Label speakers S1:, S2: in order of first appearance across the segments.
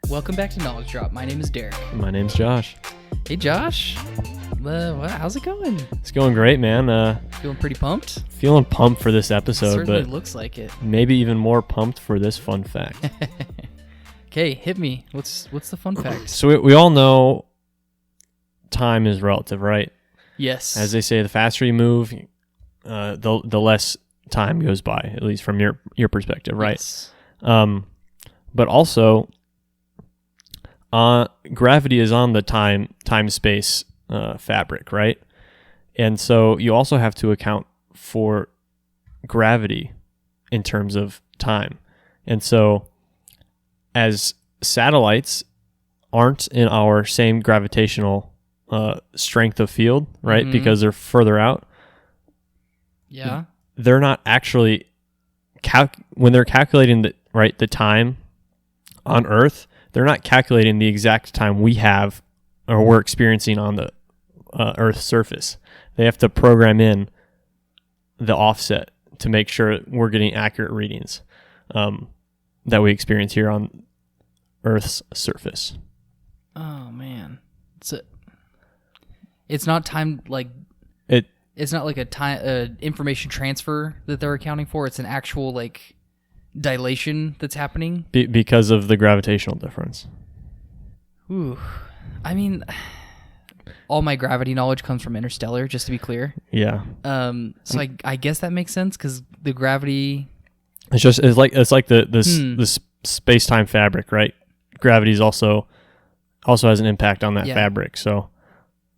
S1: Welcome back to Knowledge Drop. My name is Derek.
S2: My name's Josh.
S1: Hey, Josh. How's it going?
S2: It's going great, man.
S1: Feeling pretty pumped?
S2: Feeling pumped for this episode,
S1: Certainly
S2: but
S1: looks like it.
S2: maybe even more pumped for this fun fact.
S1: Okay, hit me. What's the fun fact?
S2: So we all know time is relative, right?
S1: Yes.
S2: As they say, the faster you move, the less time goes by, at least from your perspective, right?
S1: Yes.
S2: But also, gravity is on the time-space fabric, right? And so you also have to account for gravity in terms of time. And so as satellites aren't in our same gravitational strength of field, right?
S1: Mm-hmm.
S2: Because they're further out.
S1: Yeah.
S2: They're not actually when they're calculating the time on Earth, they're not calculating the exact time we have or we're experiencing on the Earth's surface. They have to program in the offset to make sure we're getting accurate readings that we experience here on Earth's surface.
S1: Oh man, it's not time like
S2: it.
S1: It's not like a time information transfer that they're accounting for. It's an actual like dilation that's happening
S2: Because of the gravitational difference.
S1: Ooh, I mean, all my gravity knowledge comes from Interstellar, just to be clear.
S2: Yeah.
S1: So I guess that makes sense because the gravity.
S2: It's like the space-time fabric, right? Gravity also has an impact on that fabric. So,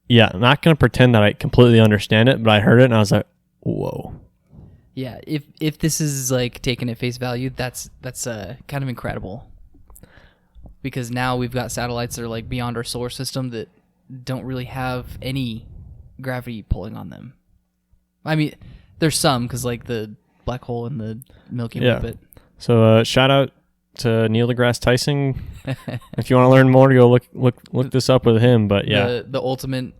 S2: yeah, I'm not gonna pretend that I completely understand it, but I heard it and I was like, whoa.
S1: Yeah, if this is like taken at face value, that's kind of incredible. Because now we've got satellites that are like beyond our solar system that don't really have any gravity pulling on them. I mean, there's some because like the black hole in the Milky Way. But
S2: so shout out to Neil deGrasse Tyson. If you want to learn more, go look this up with him. But yeah,
S1: the ultimate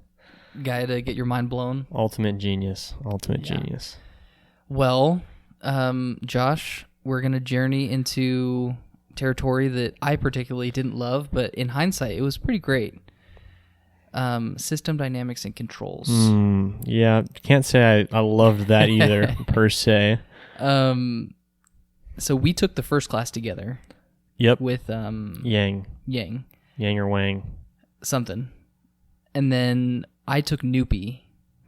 S1: guy to get your mind blown.
S2: Ultimate genius.
S1: Well, Josh, we're gonna journey into territory that I particularly didn't love, but in hindsight, it was pretty great. System dynamics and controls.
S2: Yeah, can't say I loved that either per se.
S1: So we took the first class together.
S2: Yep.
S1: With
S2: Yang or Wang.
S1: Something. And then I took Noopy.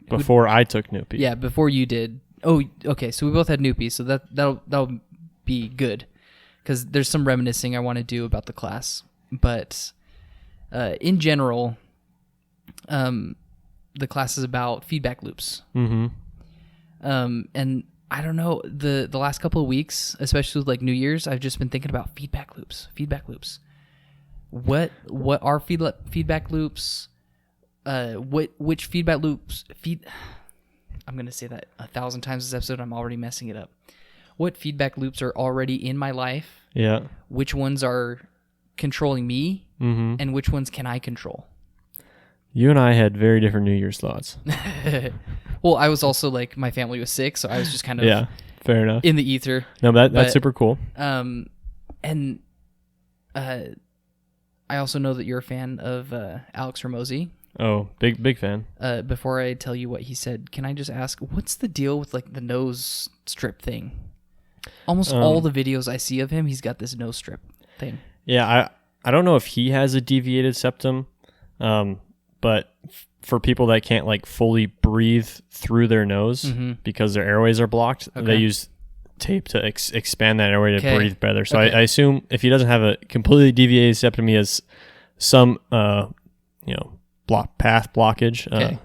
S2: I took Noopy.
S1: Yeah, before you did. Oh, okay. So we both had Noopy, so that'll be good. Because there's some reminiscing I want to do about the class. But in general, the class is about feedback loops.
S2: Mm-hmm.
S1: And I don't know, the last couple of weeks, especially with like New Year's, I've just been thinking about feedback loops. What are feedback loops? Which feedback loops I'm going to say that 1,000 times this episode. I'm already messing it up. What feedback loops are already in my life?
S2: Yeah.
S1: Which ones are controlling me?
S2: Mm-hmm.
S1: And which ones can I control?
S2: You and I had very different New Year's thoughts.
S1: Well, I was also like, my family was sick, so I was just kind of
S2: fair enough.
S1: in the ether.
S2: No, that's super cool.
S1: And I also know that you're a fan of Alex Hormozi.
S2: Oh, big fan.
S1: Before I tell you what he said, can I just ask, what's the deal with like the nose strip thing? Almost all the videos I see of him, he's got this nose strip thing. Yeah,
S2: I don't know if he has a deviated septum, but for people that can't like fully breathe through their nose because their airways are blocked, they use tape to expand that airway to breathe better. So I assume if he doesn't have a completely deviated septum, he has some path blockage.
S1: Okay.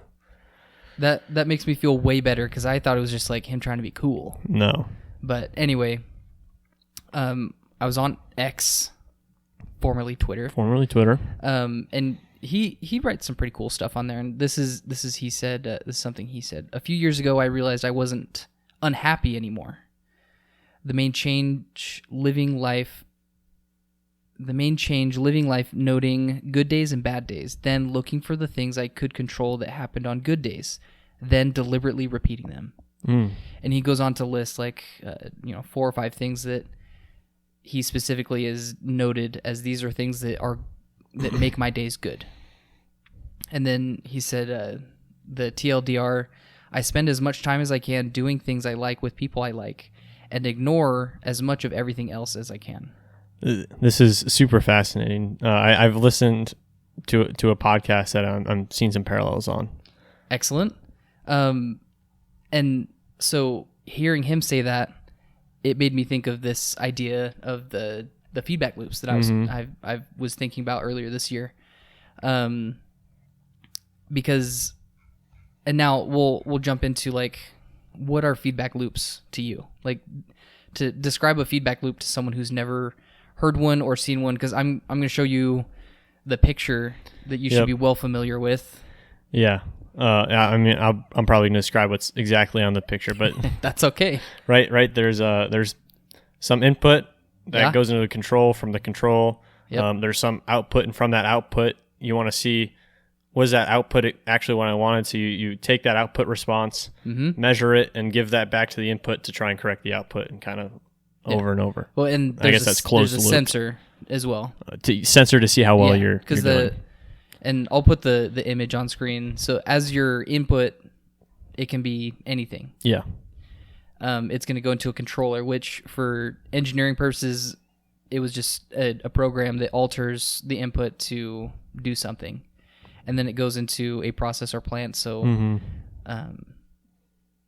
S1: That makes me feel way better because I thought it was just like him trying to be cool.
S2: No.
S1: But anyway, I was on X, formerly Twitter. And he writes some pretty cool stuff on there. And this is something he said. A few years ago, I realized I wasn't unhappy anymore. The main change, living life, noting good days and bad days, then looking for the things I could control that happened on good days, then deliberately repeating them. And he goes on to list like 4 or 5 things that he specifically is noted as these are things that make my days good. And then he said, the TLDR, I spend as much time as I can doing things I like with people I like, and ignore as much of everything else as I can.
S2: This is super fascinating. I've listened to a podcast that I'm seeing some parallels on.
S1: Excellent. And so hearing him say that, it made me think of this idea of the feedback loops that I was thinking about earlier this year. Because, and now we'll jump into like, what are feedback loops to you? Like, to describe a feedback loop to someone who's never heard one or seen one, because I'm going to show you the picture that you should be well familiar with.
S2: Yeah. I mean, I'm probably going to describe what's exactly on the picture, but
S1: that's okay.
S2: Right. There's some input that goes into the control. From the control, there's some output, and from that output, you want to see, was that output actually what I wanted? So you take that output response, measure it, and give that back to the input to try and correct the output, and kind of over and over.
S1: Well, and
S2: I guess that's closed
S1: loop. There's a sensor as well.
S2: Sensor to see how well you're doing.
S1: And I'll put the image on screen. So as your input, it can be anything.
S2: Yeah.
S1: It's going to go into a controller, which for engineering purposes, it was just a program that alters the input to do something. And then it goes into a processor plant. So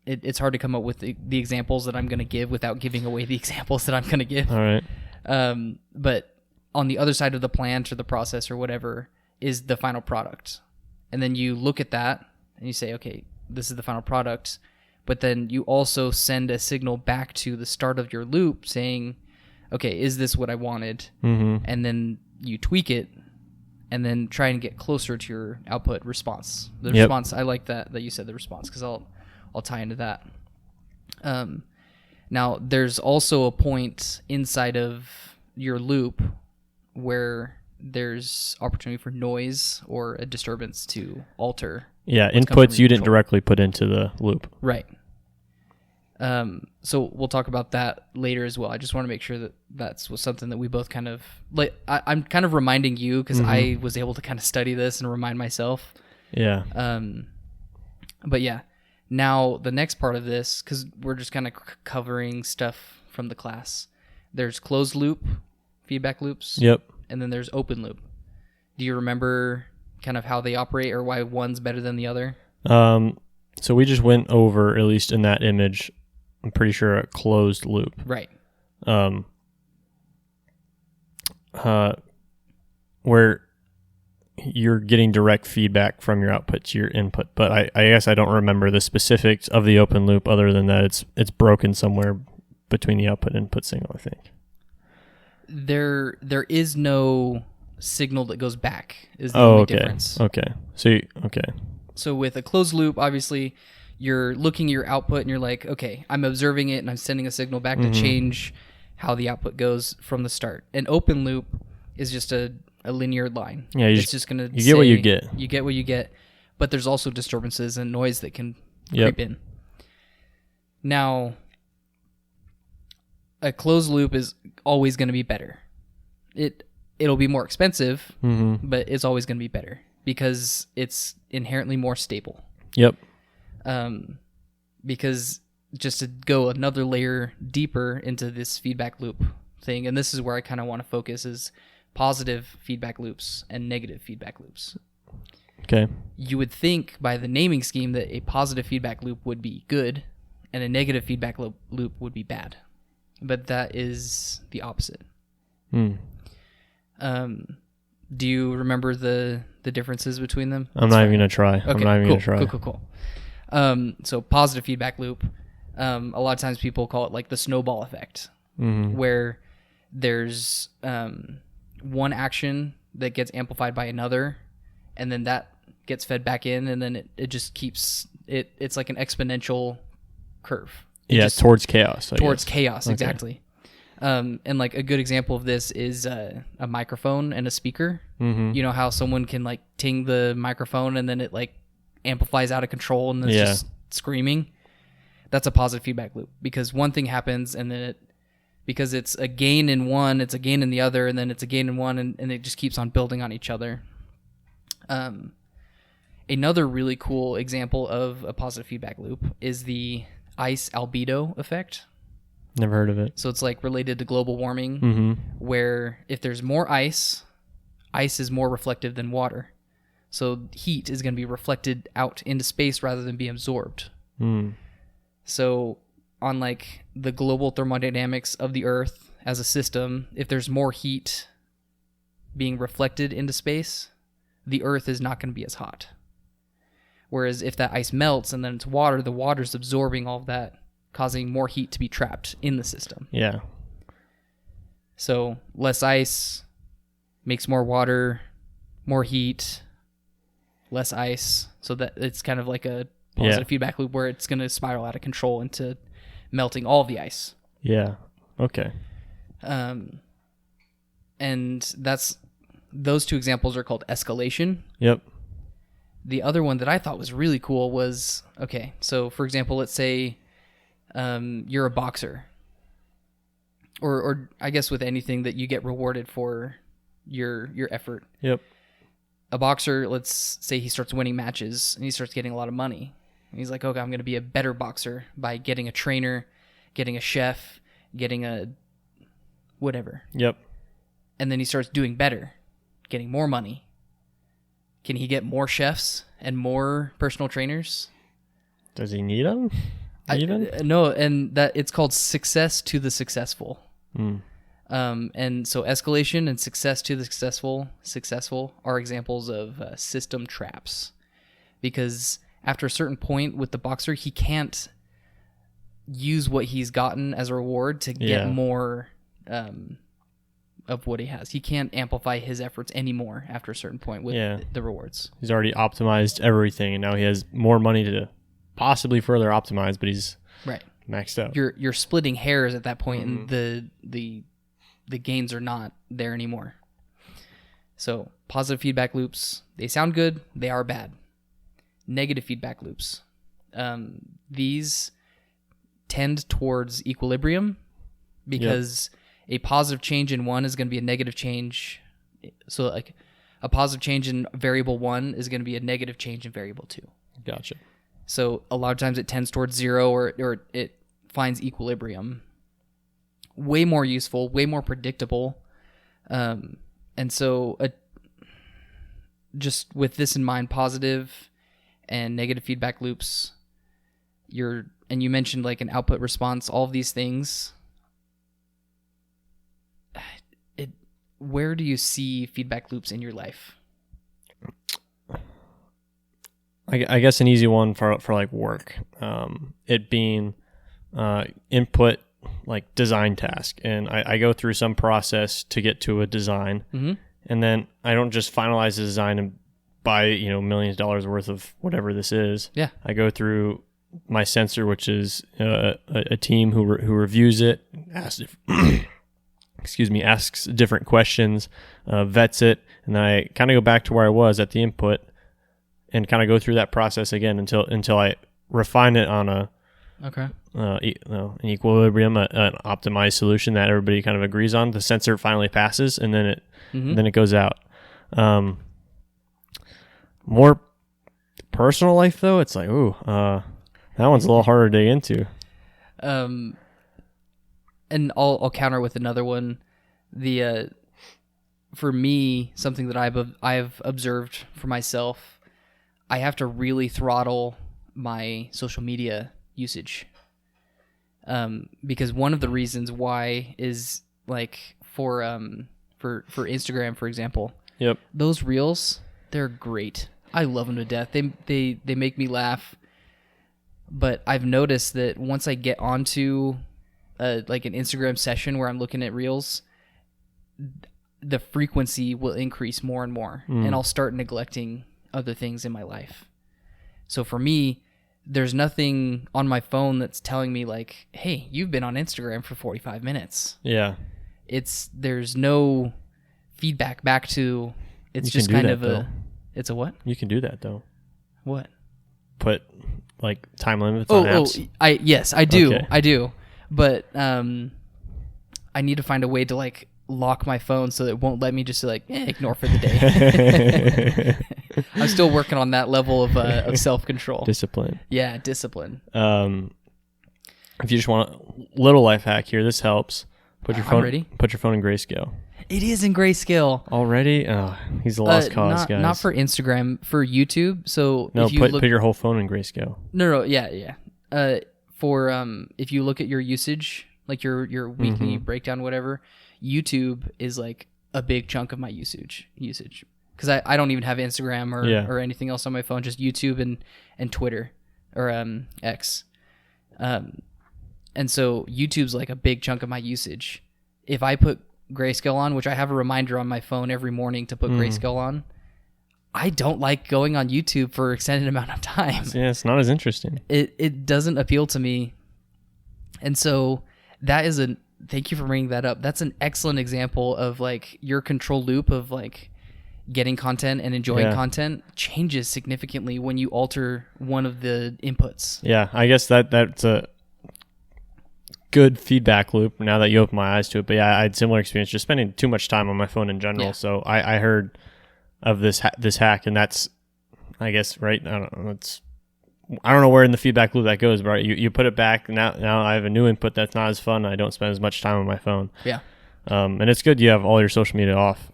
S1: it's hard to come up with the examples that I'm going to give without giving away the examples that I'm going to give.
S2: All right.
S1: But on the other side of the plant or the process or whatever is the final product. And then you look at that and you say, okay, this is the final product. But then you also send a signal back to the start of your loop saying, okay, is this what I wanted? And then you tweak it and then try and get closer to your output response. The response, I like that you said the response, because I'll tie into that. Now, there's also a point inside of your loop where there's opportunity for noise or a disturbance to alter.
S2: Yeah, inputs you didn't directly put into the loop.
S1: Right. So we'll talk about that later as well. I just want to make sure that was something that we both kind of like. I'm kind of reminding you because I was able to kind of study this and remind myself.
S2: Yeah.
S1: But yeah, now the next part of this, because we're just kind of covering stuff from the class. There's closed loop feedback loops.
S2: Yep.
S1: And then there's open loop. Do you remember kind of how they operate or why one's better than the other?
S2: So we just went over, at least in that image, I'm pretty sure a closed loop.
S1: Right.
S2: Where you're getting direct feedback from your output to your input. But I guess I don't remember the specifics of the open loop other than that it's broken somewhere between the output and input signal, I think.
S1: There is no signal that goes back is the only difference.
S2: Okay. So
S1: with a closed loop, obviously, you're looking at your output and you're like, okay, I'm observing it and I'm sending a signal back to change how the output goes from the start. An open loop is just a linear line.
S2: Yeah,
S1: it's just going to
S2: you get what you get.
S1: You get what you get, but there's also disturbances and noise that can creep in. Now, a closed loop is always going to be better. It'll be more expensive, but it's always going to be better because it's inherently more stable.
S2: Yep.
S1: Because just to go another layer deeper into this feedback loop thing, and this is where I kind of want to focus, is positive feedback loops and negative feedback loops.
S2: Okay.
S1: You would think by the naming scheme that a positive feedback loop would be good and a negative feedback loop would be bad. But that is the opposite. Do you remember the differences between them?
S2: I'm not even going to try.
S1: Okay,
S2: I'm not even going to try.
S1: Cool. So positive feedback loop, a lot of times people call it like the snowball effect, where there's one action that gets amplified by another, and then that gets fed back in, and then it just keeps it. It's like an exponential curve.
S2: Towards chaos.
S1: Towards chaos, okay. Exactly. And like a good example of this is a microphone and a speaker. You know how someone can like ting the microphone and then it like amplifies out of control and it's just screaming? That's a positive feedback loop because one thing happens and then because it's a gain in one, it's a gain in the other, and then it's a gain in one, and it just keeps on building on each other. Another really cool example of a positive feedback loop is the ice albedo effect.
S2: Never heard of it.
S1: So it's like related to global warming, where if there's more ice is more reflective than water. So heat is going to be reflected out into space rather than be absorbed. So on like the global thermodynamics of the Earth as a system, if there's more heat being reflected into space, the Earth is not going to be as hot. Whereas if that ice melts and then it's water, the water's absorbing all of that, causing more heat to be trapped in the system.
S2: Yeah.
S1: So less ice makes more water, more heat, less ice. So that it's kind of like a positive feedback loop where it's going to spiral out of control into melting all of the ice.
S2: Yeah. Okay.
S1: And those two examples are called escalation.
S2: Yep.
S1: The other one that I thought was really cool was, okay, so for example, let's say you're a boxer, or I guess with anything that you get rewarded for your effort.
S2: Yep.
S1: A boxer, let's say he starts winning matches and he starts getting a lot of money. And he's like, okay, I'm going to be a better boxer by getting a trainer, getting a chef, getting a whatever.
S2: Yep.
S1: And then he starts doing better, getting more money. Can he get more chefs and more personal trainers?
S2: Does he need them?
S1: No, and that it's called success to the successful. And so escalation and success to the successful are examples of system traps, because after a certain point with the boxer, he can't use what he's gotten as a reward to get more of what he has. He can't amplify his efforts anymore after a certain point with the rewards.
S2: He's already optimized everything, and now he has more money to possibly further optimize, but he's maxed out.
S1: You're splitting hairs at that point, and the gains are not there anymore. So positive feedback loops, they sound good, they are bad. Negative feedback loops, these tend towards equilibrium, because a positive change in one is going to be a negative change. So like a positive change in variable 1 is going to be a negative change in variable 2.
S2: Gotcha.
S1: So a lot of times it tends towards 0 or it finds equilibrium. Way more useful, way more predictable. And so just with this in mind, positive and negative feedback loops, you mentioned like an output response, all of these things. Where do you see feedback loops in your life?
S2: I guess an easy one for like work, it being input, like design task, and I go through some process to get to a design, and then I don't just finalize the design and buy millions of dollars worth of whatever this is. Yeah, I go through my sensor, which is a team who reviews it, asks different questions, vets it, and then I kind of go back to where I was at the input and kind of go through that process again until I refine it on an equilibrium, an optimized solution that everybody kind of agrees on. The sensor finally passes, and then it goes out. More personal life though, it's like, that one's a little harder to dig into.
S1: And I'll counter with another one. For me, something that I've observed for myself, I have to really throttle my social media usage. Because one of the reasons why is like for Instagram, for example.
S2: Yep.
S1: Those reels, they're great. I love them to death. They make me laugh. But I've noticed that once I get onto like an Instagram session where I'm looking at reels, the frequency will increase more and more, and I'll start neglecting other things in my life. So for me, there's nothing on my phone that's telling me like, hey, you've been on Instagram for 45 minutes.
S2: Yeah.
S1: There's no feedback back to, it's just kind of it's a what?
S2: You can do that though.
S1: What?
S2: Put like time limits on apps.
S1: Yes, I do.
S2: Okay.
S1: I do. But I need to find a way to like lock my phone so it won't let me just like ignore for the day. I'm still working on that level of self-control.
S2: Discipline.
S1: Yeah, discipline.
S2: If you just want a little life hack here, this helps. Put your phone
S1: ready.
S2: Put your phone in grayscale.
S1: It is in grayscale.
S2: Already? Oh, he's a lost cause, guys.
S1: Not for Instagram, for YouTube. So
S2: no,
S1: if you
S2: put your whole phone in grayscale.
S1: No, yeah. For if you look at your usage, like your weekly breakdown, whatever, YouTube is like a big chunk of my usage. Because I don't even have Instagram or anything else on my phone, just YouTube and Twitter or X. And so YouTube's like a big chunk of my usage. If I put grayscale on, which I have a reminder on my phone every morning to put grayscale on, I don't like going on YouTube for extended amount of time.
S2: Yeah, it's not as interesting.
S1: It doesn't appeal to me. And so that is thank you for bringing that up. That's an excellent example of like your control loop of like getting content and enjoying content changes significantly when you alter one of the inputs.
S2: Yeah, I guess that's a good feedback loop now that you open my eyes to it. But yeah, I had similar experience just spending too much time on my phone in general. So I heard of this hack, and that's, I guess, right. I don't know where in the feedback loop that goes, but you put it back. Now I have a new input that's not as fun. I don't spend as much time on my phone.
S1: Yeah.
S2: And it's good you have all your social media off.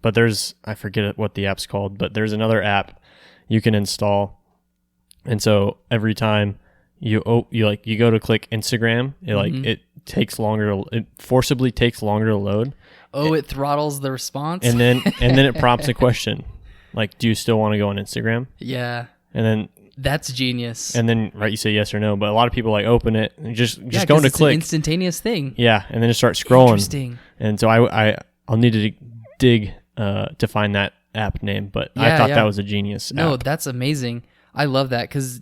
S2: But I forget what the app's called, but there's another app you can install. And so every time you go to click Instagram, it takes longer. It forcibly takes longer to load.
S1: Oh, it throttles the response.
S2: And then it prompts a question, like, do you still want to go on Instagram?
S1: Yeah.
S2: And then
S1: that's genius.
S2: And then you say yes or no. But a lot of people like open it and just going to
S1: it's
S2: click.
S1: An instantaneous thing.
S2: Yeah, and then just start scrolling.
S1: Interesting.
S2: And so I'll need to dig to find that app name, but I thought that was a genius.
S1: No,
S2: app.
S1: that's amazing. I love that because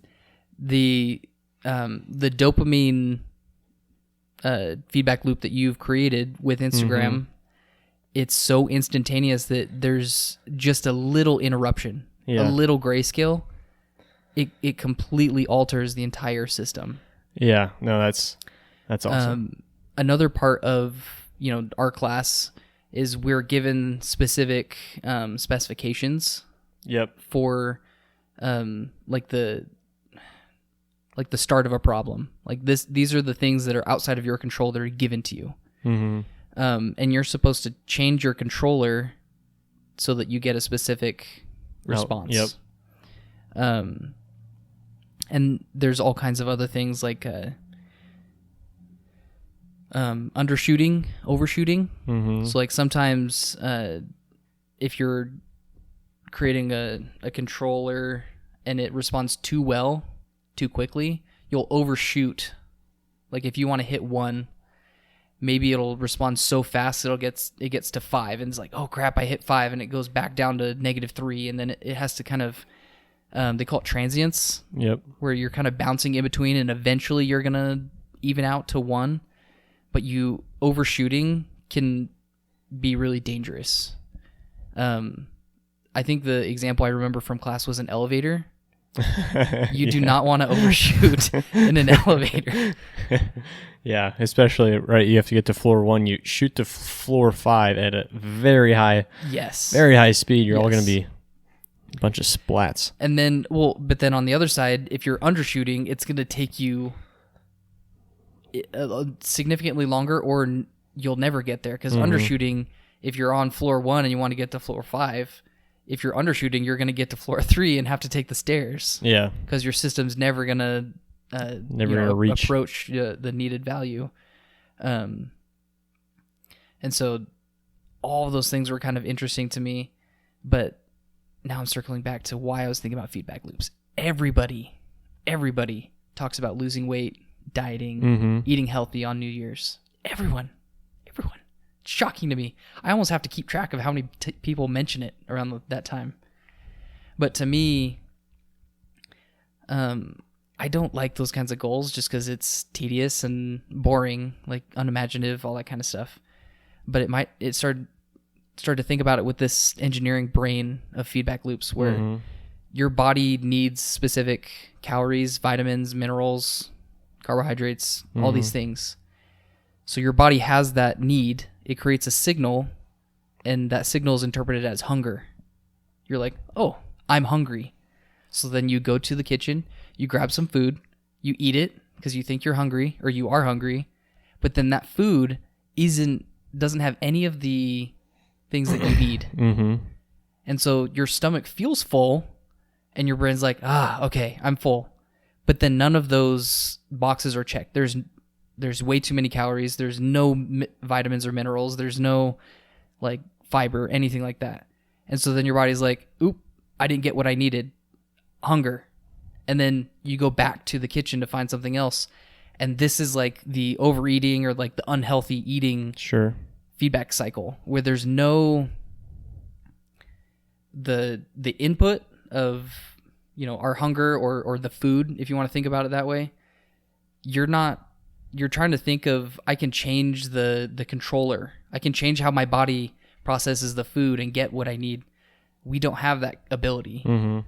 S1: the dopamine feedback loop that you've created with Instagram, it's so instantaneous that there's just a little interruption, a little grayscale. It completely alters the entire system.
S2: Yeah, no, that's awesome.
S1: Another part of our class is we're given specific specifications.
S2: Yep.
S1: For like the start of a problem. Like these are the things that are outside of your control that are given to you. Mm-hmm. And you're supposed to change your controller so that you get a specific response.
S2: Yep.
S1: And there's all kinds of other things like undershooting, overshooting. Mm-hmm. So like sometimes if you're creating a controller and it responds too well, too quickly, you'll overshoot. Like if you want to hit 1, maybe it'll respond so fast it gets to 5 and it's like, oh crap, I hit 5, and it goes back down to -3, and then it has to kind of they call it transients.
S2: Yep. Where
S1: you're kind of bouncing in between, and eventually you're gonna even out to 1. But you overshooting can be really dangerous. I think the example I remember from class was an elevator. You do not want to overshoot in an elevator.
S2: Yeah, especially right. You have to get to floor 1. You shoot to floor 5 at a very high speed. You're all going to be a bunch of splats.
S1: And then, but then on the other side, if you're undershooting, it's going to take you significantly longer, or you'll never get there. Because undershooting, if you're on floor 1 and you want to get to floor 5. If you're undershooting, you're going to get to floor 3 and have to take the stairs.
S2: Yeah.
S1: Because your system's never going to
S2: reach
S1: approach the needed value. And so all of those things were kind of interesting to me. But now I'm circling back to why I was thinking about feedback loops. Everybody talks about losing weight, dieting, eating healthy on New Year's. Everyone. Shocking to me. I almost have to keep track of how many people mention it around that time. But to me, I don't like those kinds of goals just because it's tedious and boring, like unimaginative, all that kind of stuff. But it started to think about it with this engineering brain of feedback loops where your body needs specific calories, vitamins, minerals, carbohydrates, all these things. So your body has that need. It creates a signal, and that signal is interpreted as hunger. You're like, oh, I'm hungry. So then you go to the kitchen, you grab some food, you eat it because you think you're hungry or you are hungry, but then that food doesn't have any of the things that you need.
S2: Mm-hmm.
S1: And so your stomach feels full and your brain's like, okay, I'm full. But then none of those boxes are checked. There's way too many calories. There's no vitamins or minerals. There's no like fiber, anything like that. And so then your body's like, oop, I didn't get what I needed. Hunger. And then you go back to the kitchen to find something else. And this is like the overeating or like the unhealthy eating feedback cycle where there's no the input of, our hunger or the food, if you want to think about it that way. You're trying to think of, I can change the controller. I can change how my body processes the food and get what I need. We don't have that ability.
S2: Mm-hmm.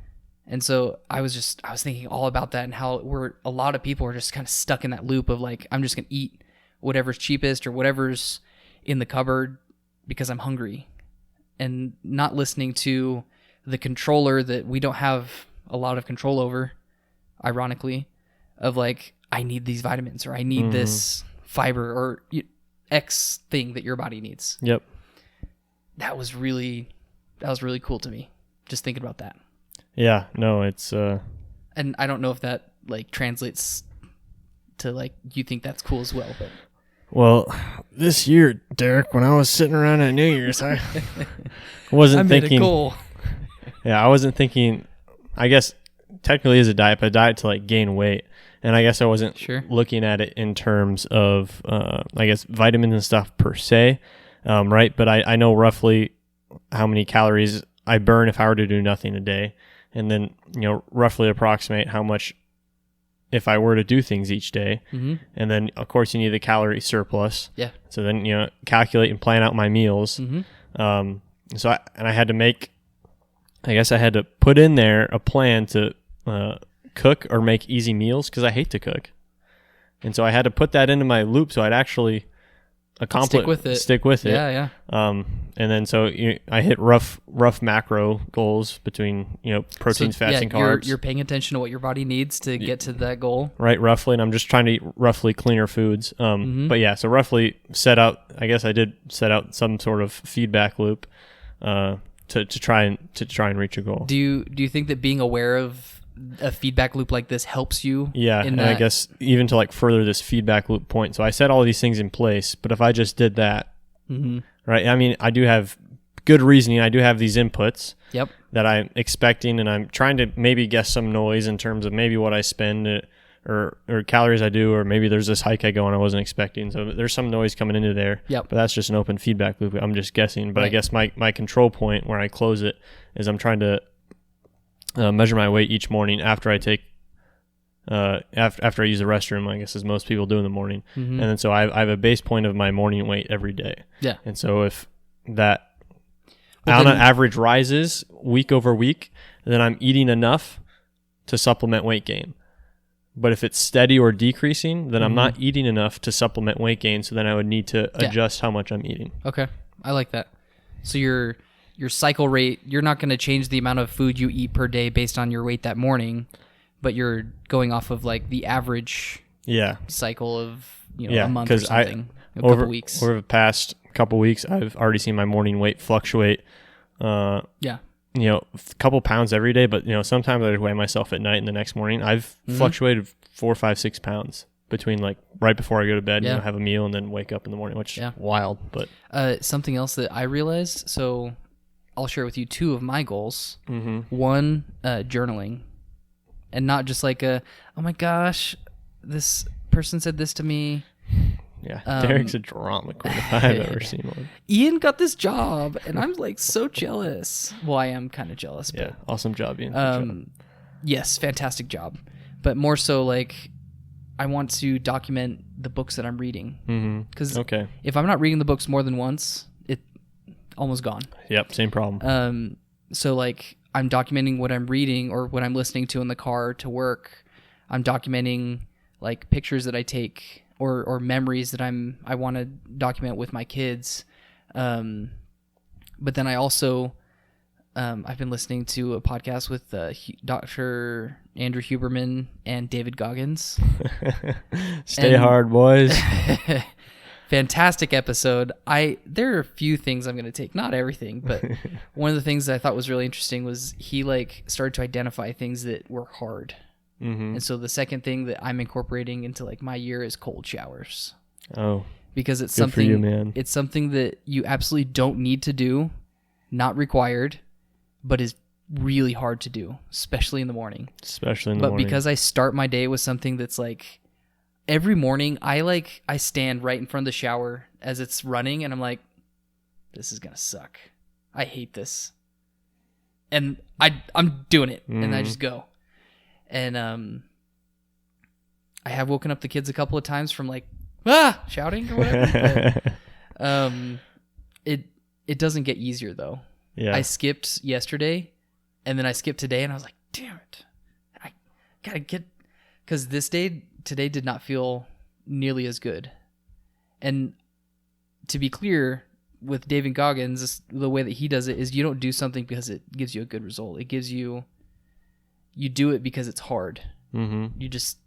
S1: And so I was thinking all about that and how a lot of people are just kind of stuck in that loop of like, I'm just going to eat whatever's cheapest or whatever's in the cupboard because I'm hungry, and not listening to the controller that we don't have a lot of control over, ironically, of like, I need these vitamins or I need this fiber or X thing that your body needs.
S2: Yep.
S1: That was really cool to me, just thinking about that.
S2: Yeah, no, it's
S1: and I don't know if that like translates to like you think that's cool as well, but
S2: well, this year, Derek, when I was sitting around at New Year's, I wasn't thinking.
S1: A goal.
S2: Yeah, I wasn't thinking. I guess technically is a diet, but a diet to like gain weight, and I guess I wasn't looking at it in terms of I guess vitamins and stuff per se, right? But I know roughly how many calories I burn if I were to do nothing a day. And then, roughly approximate how much if I were to do things each day. Mm-hmm. And then, of course, you need the calorie surplus.
S1: Yeah.
S2: So then, calculate and plan out my meals. Mm-hmm. I had to put in there a plan to cook or make easy meals because I hate to cook. And so I had to put that into my loop so I'd actually stick with it.
S1: Yeah.
S2: And then so I hit rough macro goals between proteins, fats, and carbs.
S1: You're paying attention to what your body needs to get to that goal,
S2: right? Roughly, and I'm just trying to eat roughly cleaner foods. But yeah, so roughly set out. I guess I did set out some sort of feedback loop to try and reach a goal.
S1: Do you think that being aware of a feedback loop like this helps you?
S2: Yeah, and I guess even to like further this feedback loop point. So I set all these things in place, but if I just did that, right? I mean, I do have good reasoning. I do have these inputs that I'm expecting, and I'm trying to maybe guess some noise in terms of maybe what I spend or calories I do, or maybe there's this hike I go on I wasn't expecting. So there's some noise coming into there, but that's just an open feedback loop. I'm just guessing. But I guess my control point where I close it is I'm trying to measure my weight each morning after I take after I use the restroom, I guess, as most people do in the morning. And then so I have a base point of my morning weight every day. Yeah. And so if that on average rises week over week, then I'm eating enough to supplement weight gain. But if it's steady or decreasing, then I'm not eating enough to supplement weight gain. So then I would need to adjust how much I'm eating.
S1: Okay. I like that. So your cycle rate, you're not going to change the amount of food you eat per day based on your weight that morning, but you're going off of like the average cycle of a month or something, a couple weeks.
S2: Over the past couple weeks, I've already seen my morning weight fluctuate. A couple pounds every day, but sometimes I weigh myself at night and the next morning I've fluctuated 4, 5, 6 pounds between like right before I go to bed, have a meal and then wake up in the morning, which is wild. But
S1: something else that I realized, so I'll share with you 2 of my goals. One, journaling, and not just like oh my gosh, this person said this to me.
S2: Yeah, Derek's a drama queen if I've ever seen one.
S1: Ian got this job, and I'm like so jealous. Well, I am kind of jealous.
S2: Yeah, awesome job, Ian.
S1: Yes, fantastic job. But more so, like, I want to document the books that I'm reading. Because if I'm not reading the books more than once, it's almost gone.
S2: Yep, same problem.
S1: So, like, I'm documenting what I'm reading or what I'm listening to in the car to work. I'm documenting like pictures that I take or memories that I want to document with my kids. But then I also, I've been listening to a podcast with Dr. Andrew Huberman and David Goggins.
S2: Stay hard, boys.
S1: Fantastic episode. There are a few things I'm going to take, not everything, but one of the things that I thought was really interesting was he like started to identify things that were hard.
S2: Mm-hmm.
S1: And so the second thing that I'm incorporating into like my year is cold showers.
S2: Oh,
S1: because it's
S2: good
S1: something
S2: for you, man.
S1: It's something that you absolutely don't need to do, not required, but is really hard to do, especially in the morning.
S2: But
S1: because I start my day with something that's like every morning I stand right in front of the shower as it's running and I'm like, this is going to suck. I hate this. And I'm doing it and I just go. And I have woken up the kids a couple of times from like shouting or whatever. But, it doesn't get easier though.
S2: Yeah.
S1: I skipped yesterday and then I skipped today and I was like, damn it. I gotta get, because today did not feel nearly as good. And to be clear, with David Goggins, the way that he does it is you don't do something because it gives you a good result. It gives you do it because it's hard.
S2: Mm-hmm.
S1: You just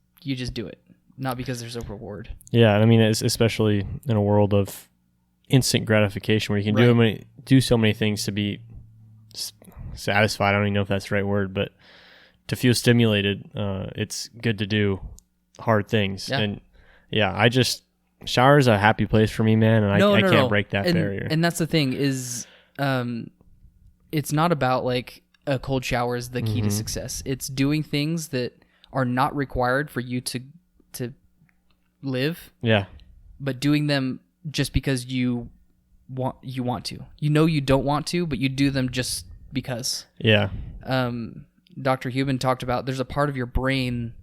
S1: do it, not because there's a reward.
S2: Yeah, I mean, it's especially in a world of instant gratification where you can do so many things to be satisfied. I don't even know if that's the right word, but to feel stimulated, it's good to do hard things. Yeah. And yeah, shower's a happy place for me, man, and I can't break that barrier.
S1: And that's the thing is, it's not about like a cold shower is the key to success. It's doing things that are not required for you to live.
S2: Yeah.
S1: But doing them just because you want to. You don't want to, but you do them just because.
S2: Yeah.
S1: Dr. Human talked about there's a part of your brain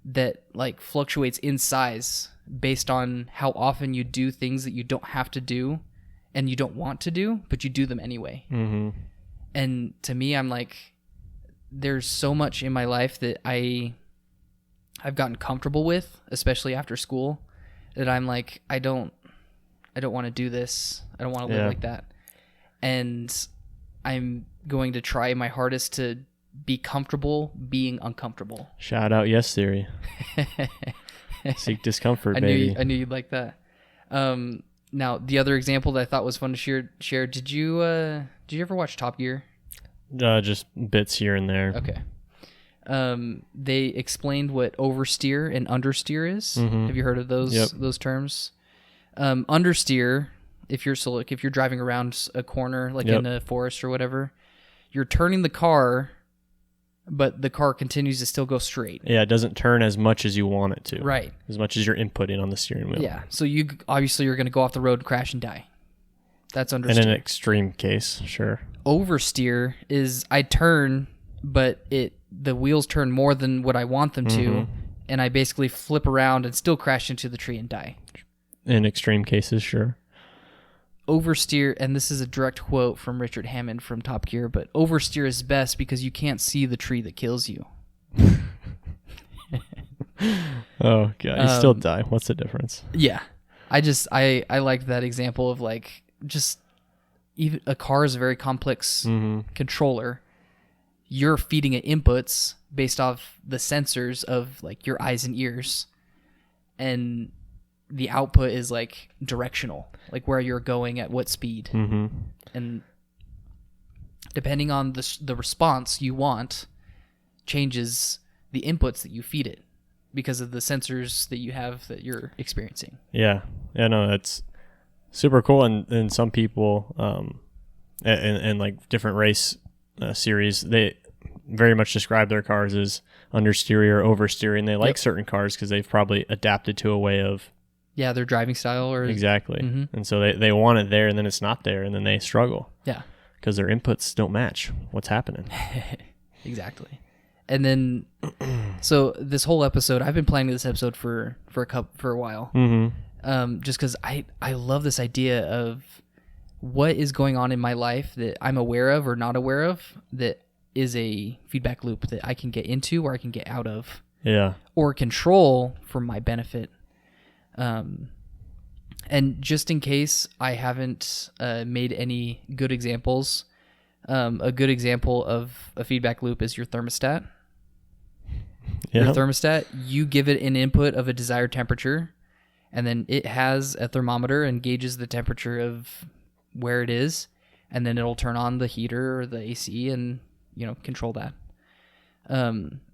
S1: that like fluctuates in size based on how often you do things that you don't have to do and you don't want to do, but you do them anyway.
S2: Mm-hmm.
S1: And to me, I'm like, there's so much in my life that I've gotten comfortable with, especially after school, that I'm like, I don't want to do this. I don't want to live like that. And I'm going to try my hardest to be comfortable being uncomfortable.
S2: Shout out Yes Theory. Seek discomfort, baby.
S1: I knew you'd like that. Now, the other example that I thought was fun to share. Did you ever watch Top Gear?
S2: Just bits here and there.
S1: Okay. They explained what oversteer and understeer is. Mm-hmm. Have you heard of those terms? Understeer, if you're driving around a corner like in a forest or whatever, you're turning the car, but the car continues to still go straight. Yeah,
S2: it doesn't turn as much as you want it to.
S1: Right.
S2: As much as you're inputting on the steering wheel.
S1: Yeah. So you're going to go off the road, crash, and die. That's understeer.
S2: In an extreme case, sure.
S1: Oversteer is I turn, but the wheels turn more than what I want them to, and I basically flip around and still crash into the tree and die.
S2: In extreme cases, sure.
S1: Oversteer, and this is a direct quote from Richard Hammond from Top Gear, but oversteer is best because you can't see the tree that kills you.
S2: Oh, God. You still die. What's the difference?
S1: Yeah. I like that example of like just even a car is a very complex controller. You're feeding it inputs based off the sensors of like your eyes and ears, and the output is like directional, like where you're going at what speed. Mm-hmm. And depending on the response you want changes the inputs that you feed it because of the sensors that you have that you're experiencing.
S2: Yeah. Yeah, no, that's super cool. And some people, and like different race series, they very much describe their cars as understeer or oversteering. They like certain cars because they've probably adapted to a way of
S1: their driving style or
S2: exactly. Mm-hmm. And so they want it there and then it's not there and then they struggle.
S1: Yeah.
S2: Because their inputs don't match what's happening.
S1: Exactly. And then so this whole episode, I've been planning this episode for a while. Mm-hmm. Just because I love this idea of what is going on in my life that I'm aware of or not aware of that is a feedback loop that I can get into or I can get out of.
S2: Yeah.
S1: or control for my benefit. And just in case I haven't made any good examples, a good example of a feedback loop is your thermostat.
S2: Yeah.
S1: Your thermostat, you give it an input of a desired temperature, and then it has a thermometer and gauges the temperature of where it is, and then it'll turn on the heater or the AC and, control that.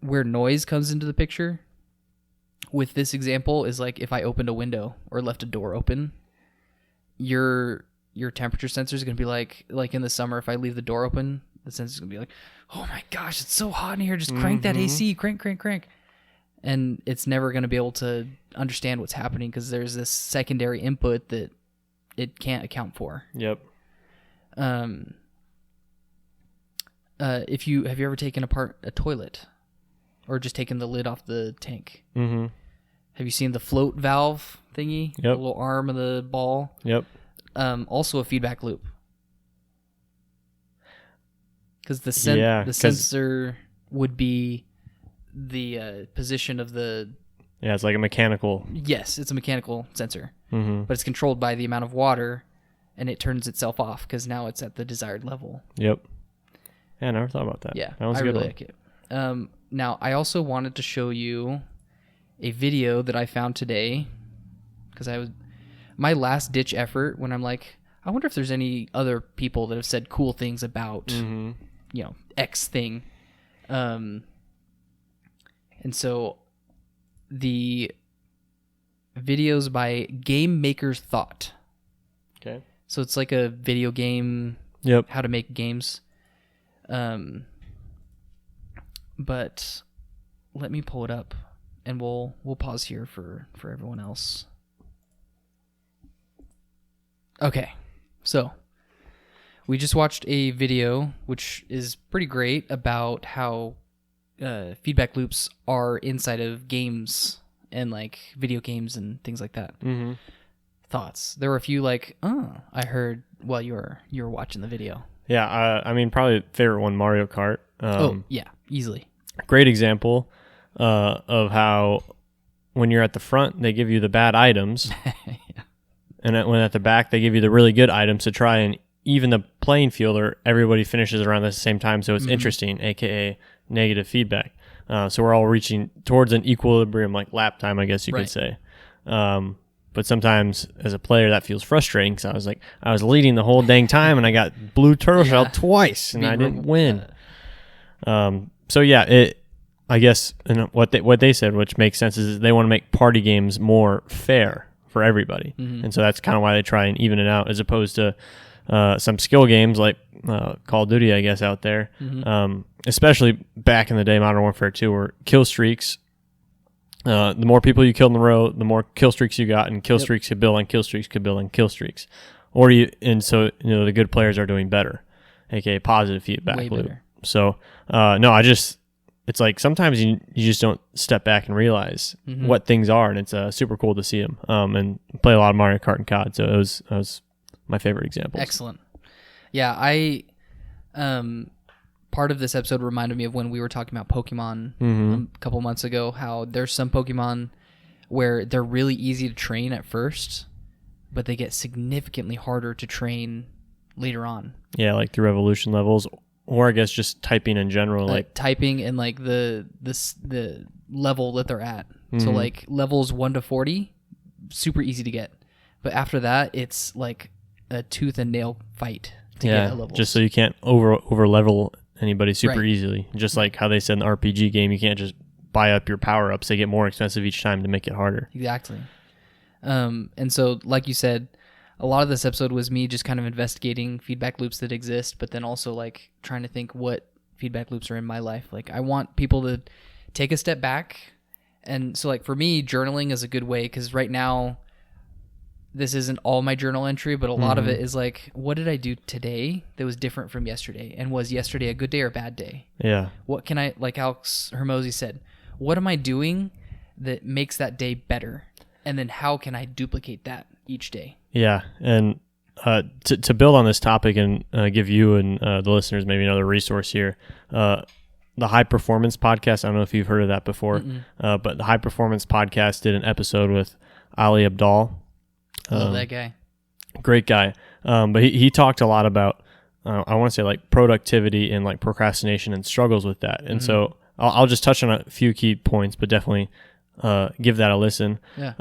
S1: Where noise comes into the picture with this example is like if I opened a window or left a door open, your temperature sensor is going to be like in the summer, if I leave the door open, the sensor is going to be like, oh my gosh, it's so hot in here. Just crank that AC, crank. And it's never going to be able to understand what's happening because there's this secondary input that it can't account for.
S2: Yep.
S1: Have you ever taken apart a toilet or just taken the lid off the tank?
S2: Mm-hmm.
S1: Have you seen the float valve thingy?
S2: Yep.
S1: The little arm of the ball?
S2: Yep.
S1: Also a feedback loop. Because the
S2: Yeah,
S1: sensor would be the position of the...
S2: Yeah, it's like a mechanical...
S1: Yes, it's a mechanical sensor.
S2: Mm-hmm.
S1: But it's controlled by the amount of water, and it turns itself off because now it's at the desired level.
S2: Yep. Yeah, I never thought about that.
S1: Yeah,
S2: that was
S1: I
S2: a good
S1: really
S2: one.
S1: like it. Now, I also wanted to show you a video that I found today because my last ditch effort when I'm like, I wonder if there's any other people that have said cool things about, X thing. And so the video's by Game Maker's Thought.
S2: Okay.
S1: So it's like a video game,
S2: Yep.
S1: how to make games. But let me pull it up and we'll pause here for everyone else. Okay. So we just watched a video which is pretty great about how feedback loops are inside of games and like video games and things like that.
S2: Mm-hmm.
S1: Thoughts? There were a few like, I heard while you were watching the video.
S2: Yeah, I mean, probably favorite one, Mario Kart.
S1: Yeah, easily.
S2: Great example of how when you're at the front, they give you the bad items.
S1: Yeah.
S2: And when at the back, they give you the really good items to try and even the playing field, or everybody finishes around the same time. So it's interesting, aka negative feedback. So we're all reaching towards an equilibrium, like lap time, I guess you could say. But sometimes as a player, that feels frustrating because I was leading the whole dang time and I got blue turtle shell twice and I didn't win. So yeah, I guess and what they said, which makes sense, is they want to make party games more fair for everybody. And so that's kind of why they try and even it out, as opposed to some skill games like Call of Duty, I guess, out there. Especially back in the day, Modern Warfare 2, where kill streaks, the more people you killed in a row, the more kill streaks you got, and kill streaks could build on kill streaks could build on kill streaks. So the good players are doing better, aka positive feedback
S1: Way
S2: loop.
S1: better.
S2: So it's like sometimes you just don't step back and realize what things are, and it's super cool to see them. And play a lot of Mario Kart and COD, so that was my favorite example.
S1: Excellent. Yeah, I part of this episode reminded me of when we were talking about Pokemon a couple months ago, how there's some Pokemon where they're really easy to train at first, but they get significantly harder to train later on.
S2: Yeah, like through evolution levels, or I guess just typing in general, like
S1: typing and like the level that they're at. So like levels 1 to 40, super easy to get, but after that it's like a tooth and nail fight to get a level.
S2: Just so you can't over level anybody super easily. Just like how they said in the RPG game, you can't just buy up your power ups; they get more expensive each time to make it harder.
S1: Exactly. And so, like you said, a lot of this episode was me just kind of investigating feedback loops that exist, but then also like trying to think what feedback loops are in my life. Like I want people to take a step back. And so like for me, journaling is a good way, because right now this isn't all my journal entry, but a lot of it is like, what did I do today that was different from yesterday? And was yesterday a good day or a bad day?
S2: Yeah.
S1: What can I, like Alex Hermosi said, what am I doing that makes that day better? And then how can I duplicate that each day?
S2: Yeah. And to build on this topic and give you and the listeners maybe another resource here, the High Performance Podcast. I don't know if you've heard of that before, but the High Performance Podcast did an episode with Ali Abdaal.
S1: Love that guy.
S2: Great guy. But he talked a lot about, I want to say like productivity and like procrastination and struggles with that. And so I'll just touch on a few key points, but definitely give that a listen.
S1: Yeah.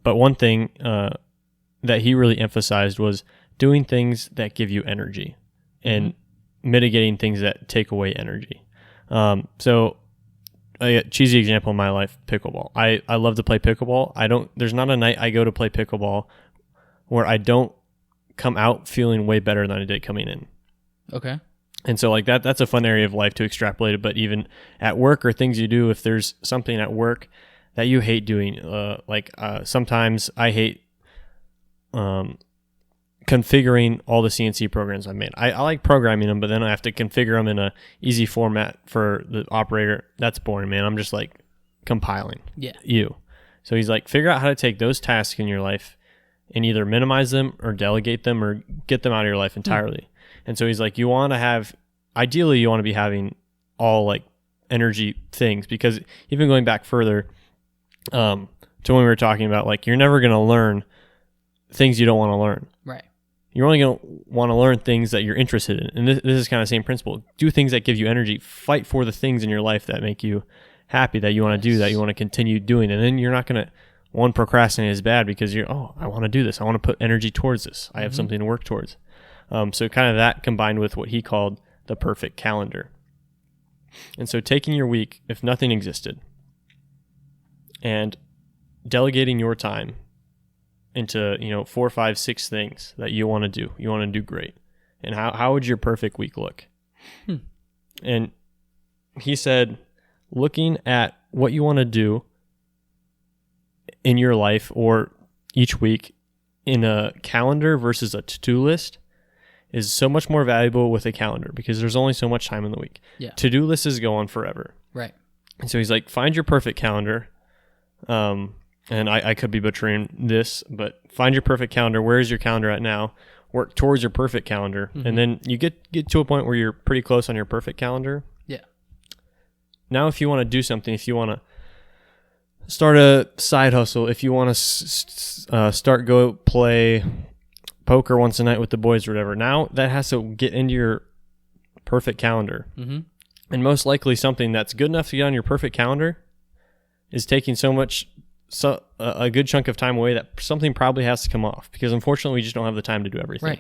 S2: But one thing that he really emphasized was doing things that give you energy and mitigating things that take away energy. So a cheesy example in my life, pickleball. I love to play pickleball. There's not a night I go to play pickleball where I don't come out feeling way better than I did coming in. Okay. And so like that's a fun area of life to extrapolate it, but even at work or things you do, if there's something at work that you hate doing, sometimes I hate configuring all the CNC programs I made. I like programming them, but then I have to configure them in a easy format for the operator. That's boring, man. I'm just like compiling. Yeah. So he's like, figure out how to take those tasks in your life and either minimize them or delegate them or get them out of your life entirely. And so he's like, ideally you want to be having all like energy things, because even going back further to when we were talking about like, you're never going to learn things you don't want to learn. Right. You're only going to want to learn things that you're interested in. And this is kind of the same principle. Do things that give you energy. Fight for the things in your life that make you happy, that you want to do, that you want to continue doing. And then you're not going to, procrastinate is bad because I want to do this. I want to put energy towards this. I have something to work towards. So kind of that combined with what he called the perfect calendar. And so taking your week, if nothing existed, and delegating your time into 4, 5, 6 things that you want to do. You want to do great. And how would your perfect week look? And he said, looking at what you want to do in your life or each week in a calendar versus a to-do list is so much more valuable with a calendar, because there's only so much time in the week. Yeah. To-do lists go on forever. Right. And so he's like, find your perfect calendar. And I could be butchering this, but find your perfect calendar. Where is your calendar at now? Work towards your perfect calendar. And then you get to a point where you're pretty close on your perfect calendar. Yeah. Now, if you want to do something, if you want to start a side hustle, if you want to go play poker once a night with the boys or whatever, now that has to get into your perfect calendar. And most likely something that's good enough to get on your perfect calendar is taking a good chunk of time away that something probably has to come off, because unfortunately we just don't have the time to do everything.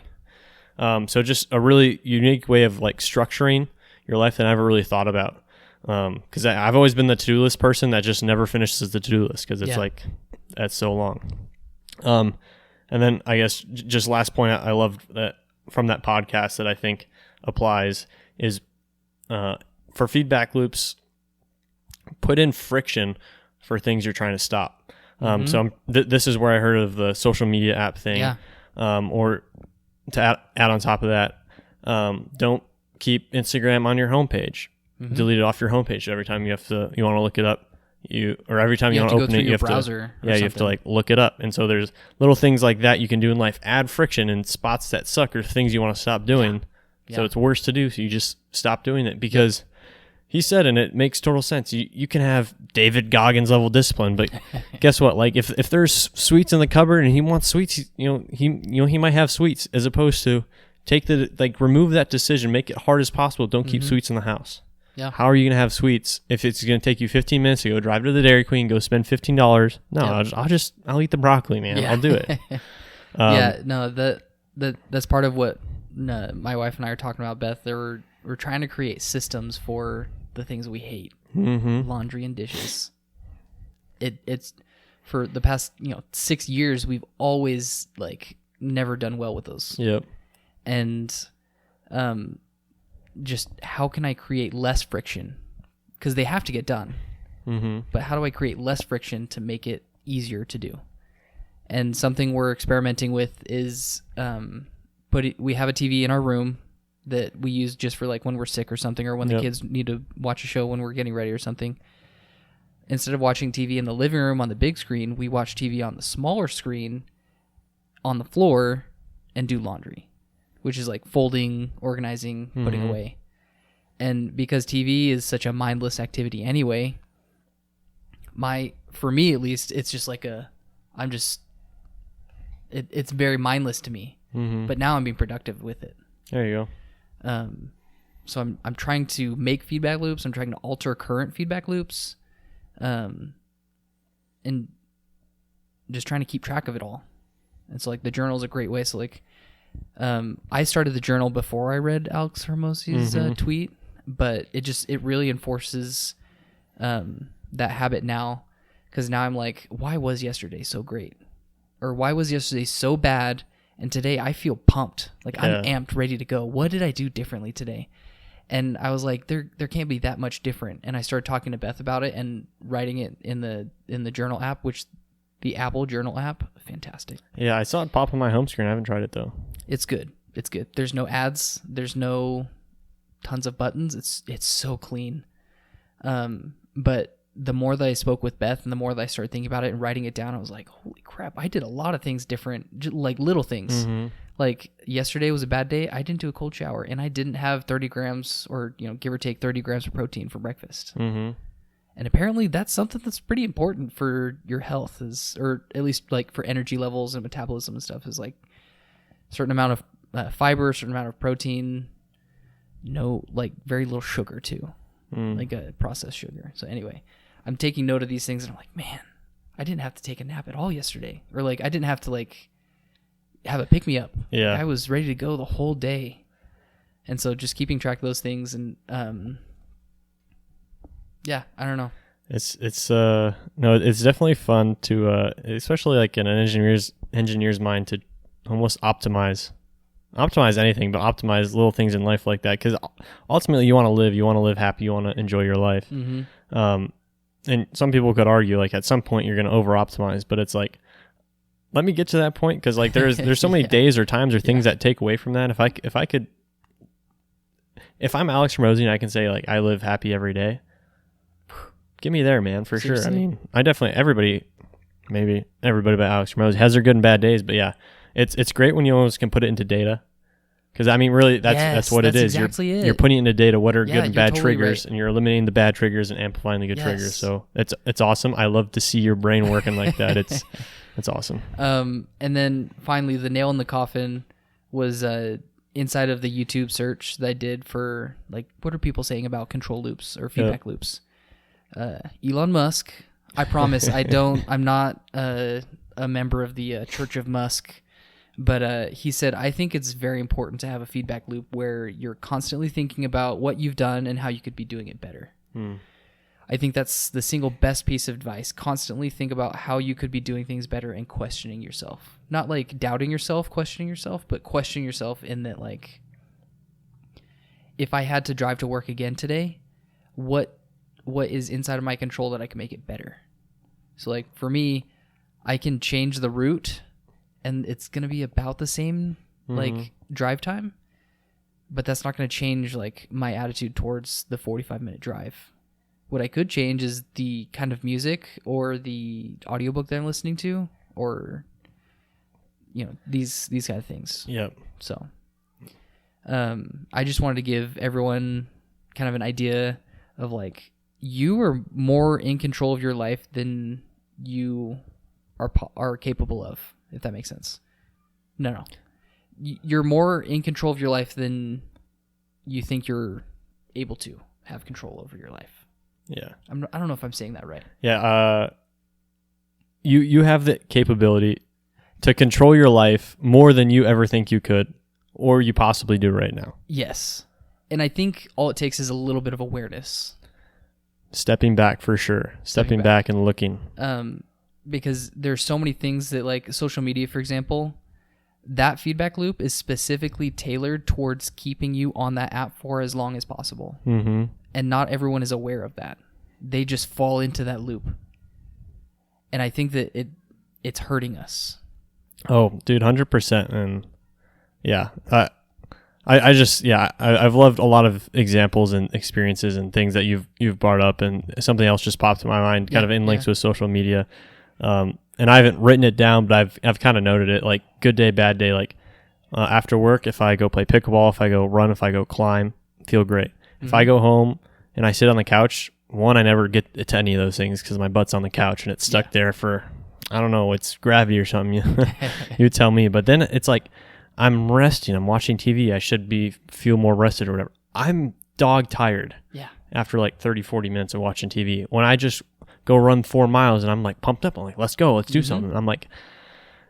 S2: Right. So just a really unique way of like structuring your life that I never really thought about. Because I've always been the to-do list person that just never finishes the to-do list because it's like, that's so long. And then I guess just last point I loved that from that podcast that I think applies is for feedback loops, put in friction for things you're trying to stop. So this is where I heard of the social media app thing. Yeah. Or to add on top of that, don't keep Instagram on your homepage. Delete it off your homepage every time you want to look it up. Every time you want to open it, you have to you have to like look it up. And so there's little things like that you can do in life. Add friction in spots that suck or things you want to stop doing. Yeah. So it's worse to do. So you just stop doing it, because he said, and it makes total sense, you can have David Goggins level discipline, but guess what? Like if there's sweets in the cupboard and he wants sweets, he might have sweets, as opposed to remove that decision, make it hard as possible. Don't keep sweets in the house. Yeah. How are you going to have sweets if it's going to take you 15 minutes to go drive to the Dairy Queen, go spend $15? No, I'll eat the broccoli, man. Yeah. I'll do it.
S1: That's part of what my wife and I are talking about, Beth. We're trying to create systems for the things we hate. Laundry and dishes. It's for the past 6 years we've always never done well with those. Yep. And just how can I create less friction? Because they have to get done. But how do I create less friction to make it easier to do? And something we're experimenting with is we have a TV in our room that we use just for when we're sick or something, or when the kids need to watch a show when we're getting ready or something. Instead of watching TV in the living room on the big screen, we watch TV on the smaller screen on the floor and do laundry, which is folding, organizing, putting away. And because TV is such a mindless activity anyway, for me at least, it's just like it's very mindless to me.
S2: Mm-hmm.
S1: But now I'm being productive with it.
S2: There you
S1: go. So I'm trying to make feedback loops. I'm trying to alter current feedback loops, and just trying to keep track of it all. And so like the journal is a great way. So like, I started the journal before I read Alex Hormozzi's tweet, but it really enforces that habit now, because now I'm like, why was yesterday so great, or why was yesterday so bad, and today I feel pumped, like I'm amped, ready to go. What did I do differently today? And I was like, there can't be that much different. And I started talking to Beth about it and writing it in the journal app, which the Apple Journal app, fantastic.
S2: Yeah, I saw it pop on my home screen. I haven't tried it though.
S1: It's good. It's good. There's no ads. There's no tons of buttons. It's so clean. But the more that I spoke with Beth and the more that I started thinking about it and writing it down, I was like, holy crap, I did a lot of things different, like little things. Mm-hmm. Like yesterday was a bad day. I didn't do a cold shower, and I didn't have 30 grams or, give or take 30 grams of protein for breakfast.
S2: Mm-hmm.
S1: And apparently that's something that's pretty important for your health, or at least like for energy levels and metabolism and stuff, is like a certain amount of fiber, a certain amount of protein, like very little sugar too, like a processed sugar. So anyway, I'm taking note of these things, and I'm like, man, I didn't have to take a nap at all yesterday, or like I didn't have to like have a pick me up.
S2: Yeah,
S1: I was ready to go the whole day. And so just keeping track of those things, and yeah, I don't know.
S2: It's definitely fun to especially like in an engineer's mind, to almost optimize anything, but optimize little things in life like that, because ultimately you want to live happy, you want to enjoy your life. Mm-hmm. And some people could argue like at some point you're going to over optimize, but it's like, let me get to that point, because like there's so many days or times or things that take away from that. If I'm Alex Hormozzi and I can say like I live happy every day, get me there, man, for Seriously. Sure. I mean, everybody but Alex Hormozzi has their good and bad days, but yeah, it's great when you almost can put it into data, because I mean, really, that's what it is.
S1: Exactly
S2: you're putting it into data. What are good and bad
S1: totally
S2: triggers, right. And you're eliminating the bad triggers and amplifying the good triggers. So it's awesome. I love to see your brain working like that. It's awesome.
S1: And then finally, the nail in the coffin was inside of the YouTube search that I did for like, what are people saying about control loops or feedback loops? Elon Musk. I promise I'm not a member of the Church of Musk, but he said, I think it's very important to have a feedback loop where you're constantly thinking about what you've done and how you could be doing it better. I think that's the single best piece of advice. Constantly think about how you could be doing things better and questioning yourself. Not like doubting yourself, questioning yourself, but questioning yourself in that, like, if I had to drive to work again today, what is inside of my control that I can make it better? So like for me, I can change the route and it's going to be about the same like drive time, but that's not going to change like my attitude towards the 45-minute drive. What I could change is the kind of music or the audiobook that I'm listening to, or these kind of things.
S2: Yep.
S1: So I just wanted to give everyone kind of an idea of like, you are more in control of your life than you are capable of, if that makes sense. No. You're more in control of your life than you think you're able to have control over your life.
S2: Yeah.
S1: I don't know if I'm saying that right.
S2: Yeah. You have the capability to control your life more than you ever think you could, or you possibly do right now.
S1: Yes. And I think all it takes is a little bit of awareness.
S2: Stepping back for sure. Stepping back and looking.
S1: Because there's so many things that, like social media, for example, that feedback loop is specifically tailored towards keeping you on that app for as long as possible. Mm-hmm. And not everyone is aware of that. They just fall into that loop. And I think that it's hurting us.
S2: Oh, dude, 100%. And yeah, I've loved a lot of examples and experiences and things that you've brought up, and something else just popped in my mind, kind of in links with social media. And I haven't written it down, but I've kind of noted it, like good day, bad day. Like after work, if I go play pickleball, if I go run, if I go climb, feel great. If I go home and I sit on the couch, one, I never get to any of those things because my butt's on the couch and it's stuck there for, I don't know, it's gravity or something. You tell me. But then it's like I'm resting. I'm watching TV. I should feel more rested or whatever. I'm dog tired.
S1: Yeah.
S2: After like 30, 40 minutes of watching TV. When I just go run 4 miles and I'm like pumped up. I'm like, let's go. Let's do something. I'm like,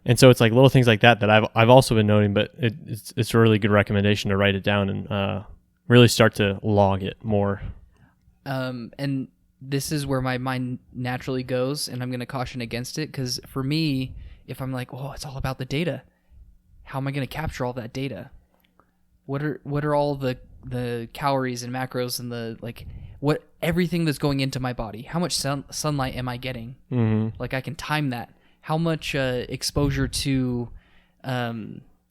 S2: and so it's like little things like that I've also been noting, but it's a really good recommendation to write it down and really start to log it more.
S1: And this is where my mind naturally goes, and I'm going to caution against it, because for me, if I'm like, oh, it's all about the data, how am I going to capture all that data? What are all the calories and macros and the everything that's going into my body? How much sunlight am I getting? Mm-hmm. Like I can time that. How much exposure to,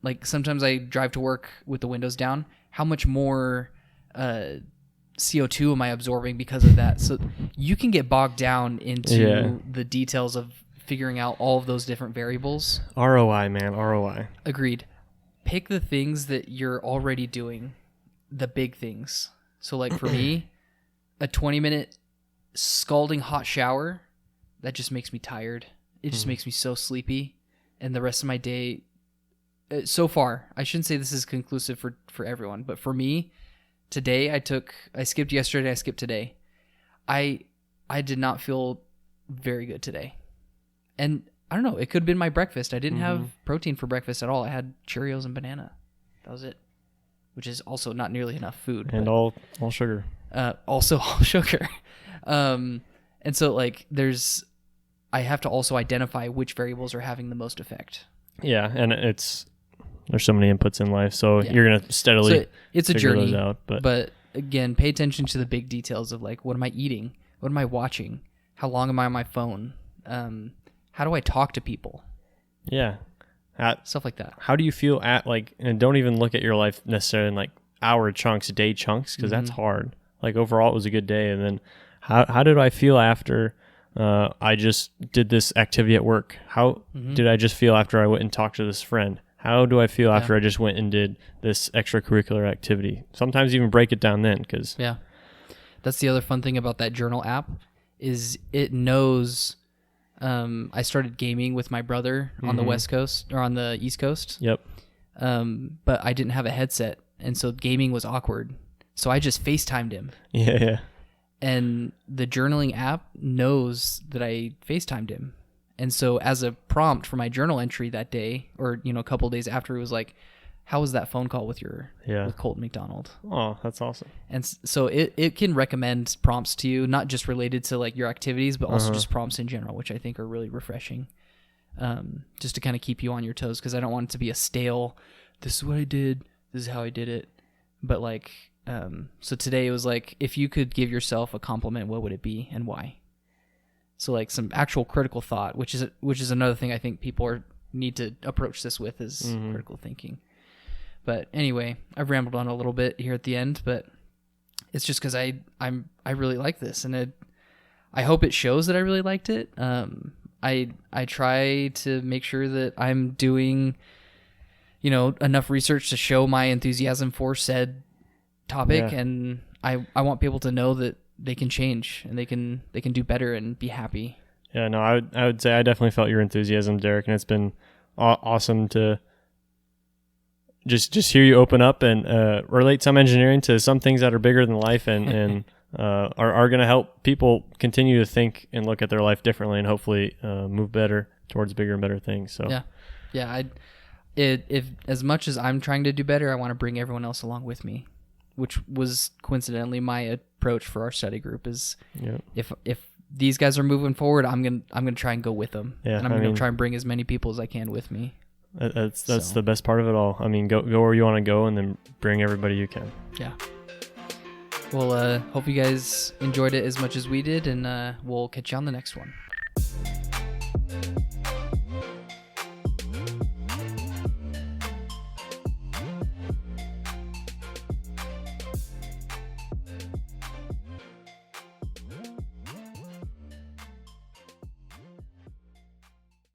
S1: like sometimes I drive to work with the windows down. How much more CO2 am I absorbing because of that? So you can get bogged down into the details of figuring out all of those different variables.
S2: ROI, man, ROI.
S1: Agreed. Pick the things that you're already doing, the big things. So like for me, a 20-minute scalding hot shower, that just makes me tired. It just makes me so sleepy. And the rest of my day, so far, I shouldn't say this is conclusive for everyone, but for me, today I skipped yesterday, I skipped today. I did not feel very good today. And I don't know, it could have been my breakfast. I didn't have protein for breakfast at all. I had Cheerios and banana. That was it. Which is also not nearly enough food.
S2: And all sugar.
S1: Also all sugar. And so like I have to also identify which variables are having the most effect.
S2: Yeah, and there's so many inputs in life, so you're going to steadily
S1: it's a
S2: figure
S1: journey,
S2: those out.
S1: But again, pay attention to the big details of like, what am I eating? What am I watching? How long am I on my phone? How do I talk to people?
S2: Yeah.
S1: Stuff like that.
S2: How do you feel and don't even look at your life necessarily in like hour chunks, day chunks, because that's hard. Like overall it was a good day. And then how did I feel after I just did this activity at work? How did I just feel after I went and talked to this friend? How do I feel after I just went and did this extracurricular activity? Sometimes even break it down then, because
S1: that's the other fun thing about that journal app is it knows. I started gaming with my brother on the West Coast or on the East Coast.
S2: Yep.
S1: But I didn't have a headset, and so gaming was awkward. So I just FaceTimed him.
S2: Yeah.
S1: And the journaling app knows that I FaceTimed him. And so as a prompt for my journal entry that day, or a couple of days after, it was like, how was that phone call with with Colton McDonald?
S2: Oh, that's awesome.
S1: And so it can recommend prompts to you, not just related to like your activities, but also just prompts in general, which I think are really refreshing. Just to kind of keep you on your toes, because I don't want it to be a stale, this is what I did, this is how I did it. But like, so today it was like, if you could give yourself a compliment, what would it be and why? So like some actual critical thought, which is another thing I think people need to approach this with, is critical thinking. But anyway, I've rambled on a little bit here at the end, but it's just because I really like this, and I hope it shows that I really liked it. I try to make sure that I'm doing, enough research to show my enthusiasm for said topic, and I want people to know that they can change and they can do better and be happy.
S2: Yeah, no, I would say I definitely felt your enthusiasm, Derek, and it's been awesome to just hear you open up and relate some engineering to some things that are bigger than life and are going to help people continue to think and look at their life differently and hopefully move better towards bigger and better things. So
S1: if as much as I'm trying to do better, I want to bring everyone else along with me, which was coincidentally my approach for our study group. Is if these guys are moving forward, I'm gonna try and go with them, and I'm gonna try and bring as many people as I can with me.
S2: That's the best part of it all. I mean, go where you want to go, and then bring everybody you can.
S1: Yeah. Well, hope you guys enjoyed it as much as we did, and we'll catch you on the next one.